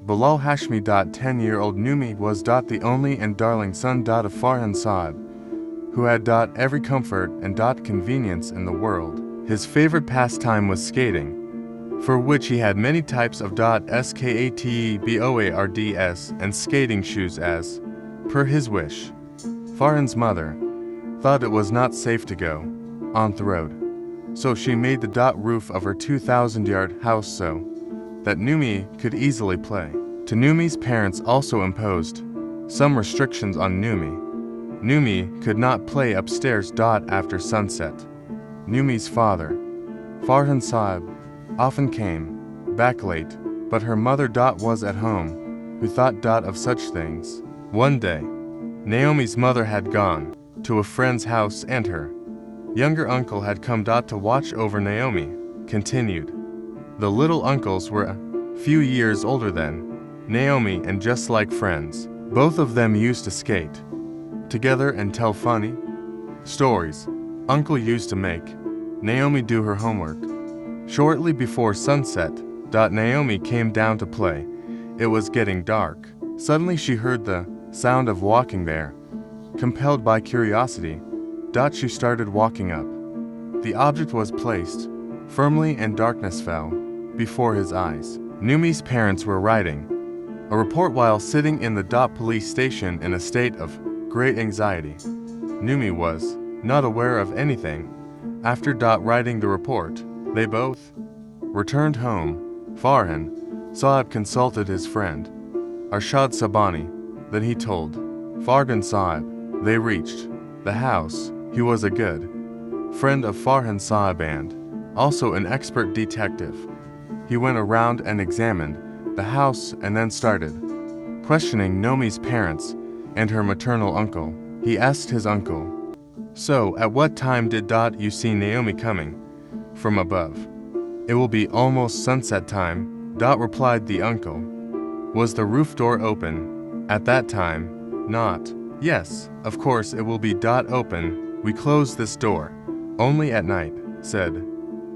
Bilal Hashmi. 10-year-old Numi was the only and darling son of Farhan Saab, who had every comfort and convenience in the world. His favorite pastime was skating, for which he had many types of skateboards and skating shoes as per his wish. Farhan's mother thought it was not safe to go on the road, so she made the roof of her 2,000-yard house so that Numi could easily play. To Numi's parents also imposed some restrictions on Numi. Numi could not play upstairs after sunset. Numi's father, Farhan Saab, often came back late, but her mother was at home, who thought of such things. One day, Naomi's mother had gone to a friend's house and her younger uncle had come to watch over Naomi. Continued. The little uncles were a few years older than Naomi and just like friends. Both of them used to skate together and tell funny stories. Uncle used to make Naomi do her homework. Shortly before sunset, Naomi came down to play. It was getting dark. Suddenly she heard the sound of walking there. Compelled by curiosity, she started walking up. The object was placed firmly and darkness fell before his eyes. Numi's parents were writing a report while sitting in the police station in a state of great anxiety. Numi was not aware of anything. After writing the report, they both returned home. Farhan Saab consulted his friend, Arshad Sabani. Then he told Farhan Saab. They reached the house. He was a good friend of Farhan Saab and also an expert detective. He went around and examined the house and then started questioning Nomi's parents and her maternal uncle. He asked his uncle, "So, at what time did you see Naomi coming from above?" "It will be almost sunset time," replied the uncle. "Was the roof door open at that time?" "Not." "Yes, of course it will be open. We close this door only at night," said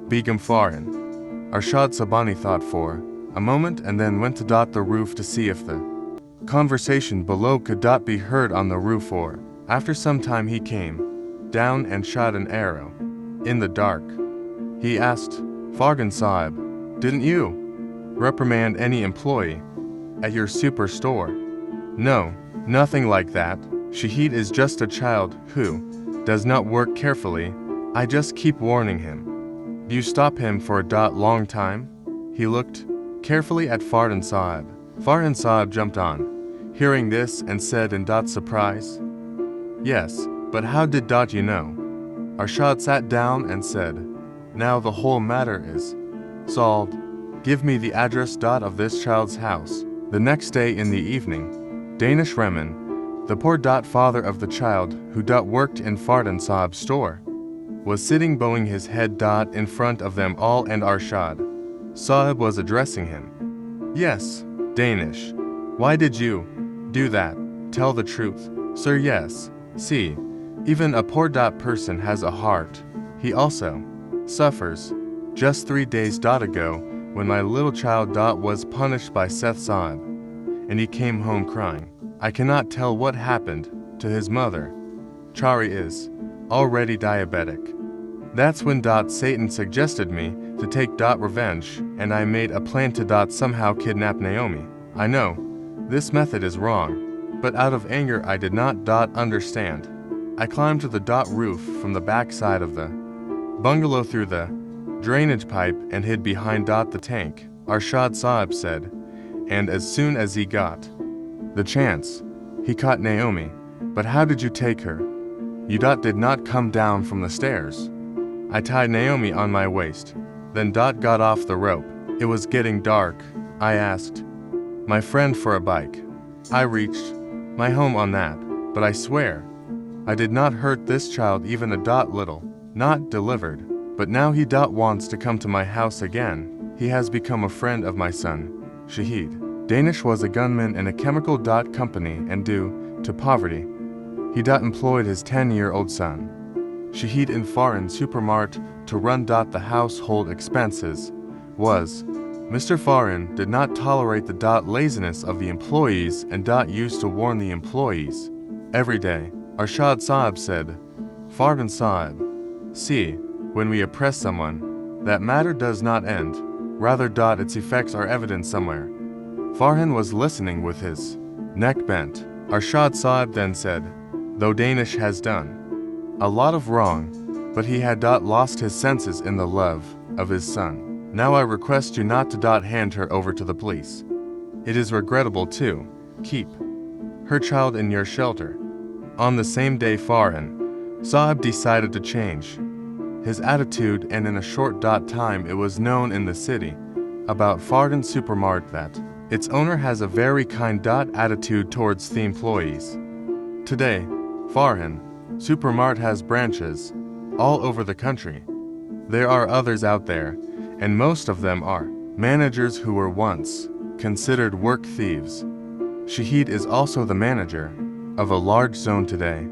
Begum Farhan. Arshad Sabani thought for a moment and then went to the roof to see if the conversation below could be heard on the roof or. After some time he came down and shot an arrow in the dark. He asked Farhan Saab, "Didn't you reprimand any employee at your superstore?" "No, nothing like that. Shahid is just a child who does not work carefully. I just keep warning him." "Do you stop him for a long time?" He looked carefully at Farhan Saab. Farhan Saab jumped on hearing this and said in surprise, "Yes, but how did you know?" Arshad sat down and said, "Now the whole matter is solved. Give me the address of this child's house." The next day in the evening, Danish Remen, the poor father of the child who worked in Farhan Saab's store, was sitting bowing his head in front of them all and Arshad Saab was addressing him. "Yes, Danish. Why did you do that? Tell the truth." "Sir, yes. See, even a poor person has a heart. He also suffers. Just 3 days ago, when my little child was punished by Seth Saab, and he came home crying. I cannot tell what happened to his mother. Chari is already diabetic. That's when Satan suggested me to take revenge, and I made a plan to somehow kidnap Naomi. I know this method is wrong, but out of anger I did not understand. I climbed to the roof from the back side of the bungalow through the drainage pipe and hid behind the tank," Arshad Saab said, "and as soon as he got the chance, he caught Naomi. But how did you take her? You did not come down from the stairs." "I tied Naomi on my waist, then got off the rope. It was getting dark. I asked my friend for a bike. I reached my home on that, but I swear I did not hurt this child even a little." Not delivered. But now he wants to come to my house again. He has become a friend of my son, Shahid. Danish was a gunman in a chemical company, and due to poverty, he employed his 10-year-old son, Shahid, in Farhan supermarket to run the household expenses. Was Mr. Farhan did not tolerate the laziness of the employees and used to warn the employees every day. Arshad Saab said, Farhan Saab, see, when we oppress someone, that matter does not end, rather its effects are evident somewhere. Farhan was listening with his neck bent. Arshad Saab then said, though Danish has done a lot of wrong, but he had lost his senses in the love of his son. Now I request you not to hand her over to the police. It is regrettable to keep her child in your shelter. On the same day, Farhan Saab decided to change his attitude, and in a short time it was known in the city about Farhan Supermart that its owner has a very kind attitude towards the employees. Today, Farhan Supermart has branches all over the country. There are others out there, and most of them are managers who were once considered work thieves. Shahid is also the manager of a large zone today.